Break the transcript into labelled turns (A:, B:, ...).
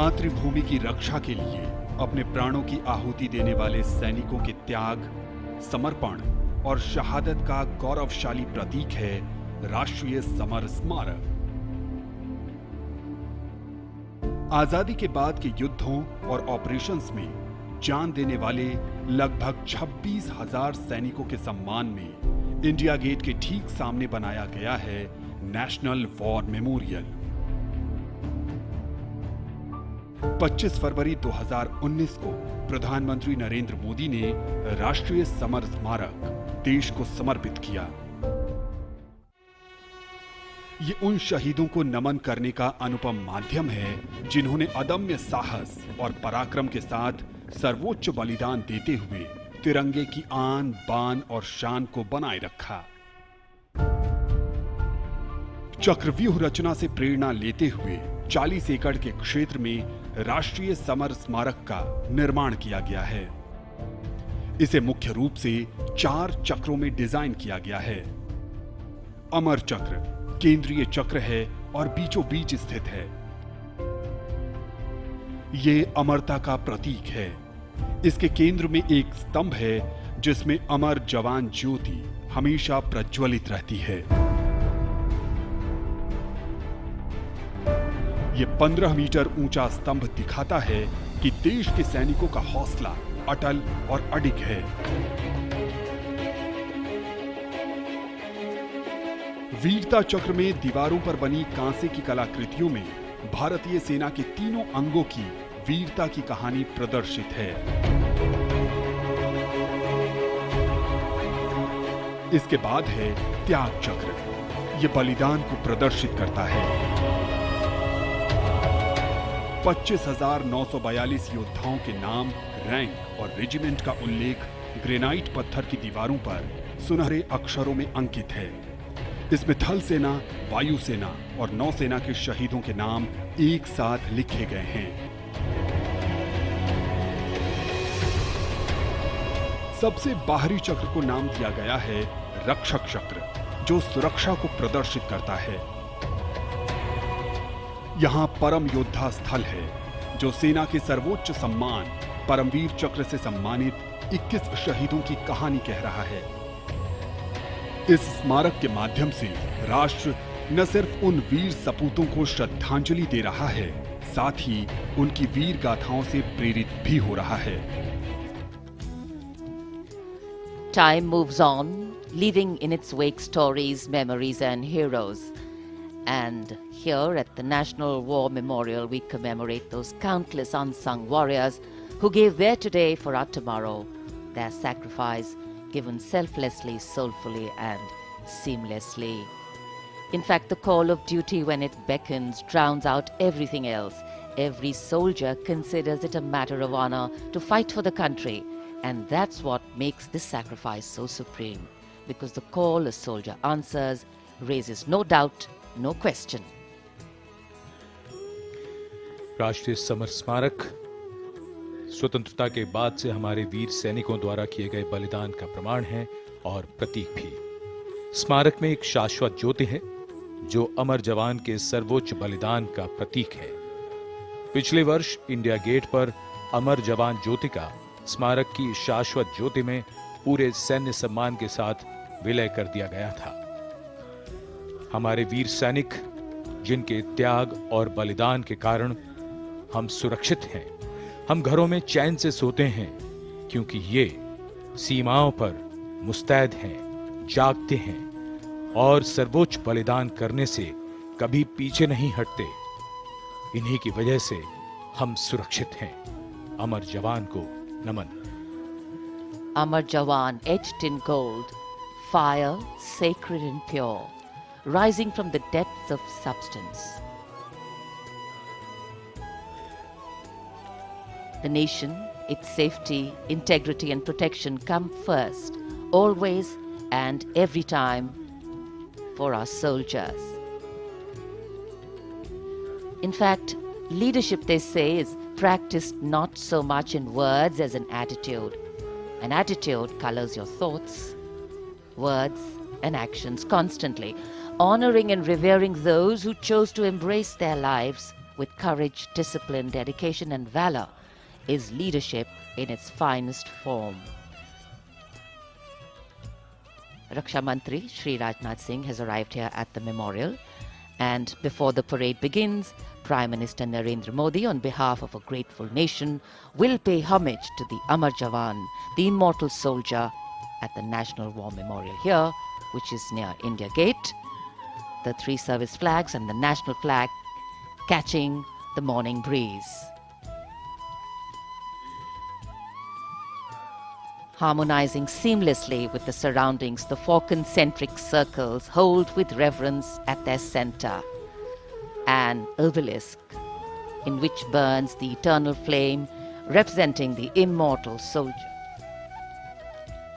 A: मातृभूमि की रक्षा के लिए अपने प्राणों की आहुति देने वाले सैनिकों के त्याग, समर्पण और शहादत का गौरवशाली प्रतीक है राष्ट्रीय समर स्मारक। आजादी के बाद के युद्धों और ऑपरेशंस में जान देने वाले लगभग 26,000 सैनिकों के सम्मान में इंडिया गेट के ठीक सामने बनाया गया है नेशनल वॉर मेमोरियल। 25 फरवरी 2019 को प्रधानमंत्री नरेंद्र मोदी ने राष्ट्रीय समर स्मारक देश को समर्पित किया। ये उन शहीदों को नमन करने का अनुपम माध्यम है जिन्होंने अदम्य साहस और पराक्रम के साथ सर्वोच्च बलिदान देते हुए तिरंगे की आन, बान और शान को बनाए रखा। चक्रव्यूह रचना से प्रेरणा लेते हुए 40 एकड़ के क्षेत्र में राष्ट्रीय समर स्मारक का निर्माण किया गया है। इसे मुख्य रूप से 4 चक्रों में डिजाइन किया गया है। अमर चक्र केंद्रीय चक्र है और बीचों बीच स्थित है। ये अमरता का प्रतीक है। इसके केंद्र में एक स्तंभ है जिसमें अमर जवान ज्योति हमेशा प्रज्वलित रहती है। ये 15 मीटर ऊंचा स्तंभ दिखाता है कि देश के सैनिकों का हौसला अटल और अडिग है। वीरता चक्र में दीवारों पर बनी कांसे की कलाकृतियों में भारतीय सेना के तीनों अंगों की वीरता की कहानी प्रदर्शित है। इसके बाद है त्याग चक्र। यह बलिदान को प्रदर्शित करता है। 25,942 योद्धाओं के नाम, रैंक और रेजिमेंट का उल्लेख ग्रेनाइट पत्थर की दीवारों पर सुनहरे अक्षरों में अंकित है। इसमें थल सेना, वायु सेना और नौसेना के शहीदों के नाम एक साथ लिखे गए हैं। सबसे बाहरी चक्र को नाम दिया गया है रक्षक चक्र, जो सुरक्षा को प्रदर्शित करता है। यहां परम योद्धा स्थल है, जो सेना के सर्वोच्च सम्मान परमवीर चक्र से सम्मानित 21 शहीदों की कहानी कह रहा है। इस स्मारक के माध्यम से राष्ट्र न सिर्फ उन वीर सपूतों को श्रद्धांजलि दे रहा है, साथ ही उनकी वीर गाथाओं से प्रेरित भी हो रहा है।
B: Time moves on, leaving in its wake stories, memories and heroes. And here at the National War Memorial, we commemorate those countless unsung warriors who gave their today for our tomorrow, their sacrifice given selflessly, soulfully and seamlessly. In fact, the call of duty, when it beckons, drowns out everything else. Every soldier considers it a matter of honor to fight for the country. And that's what makes this sacrifice so supreme. Because the call a soldier answers raises no doubt, no question.
C: राष्ट्रीय summer स्मारक स्वतंत्रता के बाद से हमारे वीर सैनिकों द्वारा किए गए बलिदान का प्रमाण है और प्रतीक भी। स्मारक में एक शाश्वत ज्योति है जो अमर जवान के सर्वोच्च बलिदान का प्रतीक है। पिछले वर्ष इंडिया गेट पर अमर जवान ज्योति का स्मारक की शाश्वत ज्योति में पूरे सैन्य सम्मान के साथ विलय कर दिया गया था। हमारे वीर सैनिक जिनके त्याग और बलिदान के कारण हम सुरक्षित हैं, हम घरों में चैन से सोते हैं, क्योंकि ये सीमाओं पर मुस्तैद हैं, जागते हैं और सर्वोच्च बलिदान करने से कभी पीछे नहीं हटते। इन्हीं की वजह से हम सुरक्षित हैं। अमर जवान को नमन।
B: Amar Jawan, etched in gold, fire sacred and pure, rising from the depths of substance. The nation, its safety, integrity and protection come first, always and every time for our soldiers. In fact, leadership, they say, is practiced not so much in words as in attitude. An attitude colors your thoughts, words and actions constantly, honoring and revering those who chose to embrace their lives with courage, discipline, dedication, and valor, is leadership in its finest form. Raksha Mantri Shri Rajnath Singh has arrived here at the memorial, and before the parade begins, Prime Minister Narendra Modi, on behalf of a grateful nation, will pay homage to the Amar Jawan, the immortal soldier, at the National War Memorial here, which is near India Gate. The three service flags and the national flag catching the morning breeze. Harmonizing seamlessly with the surroundings, the four concentric circles hold with reverence at their center an obelisk in which burns the eternal flame representing the immortal soldier.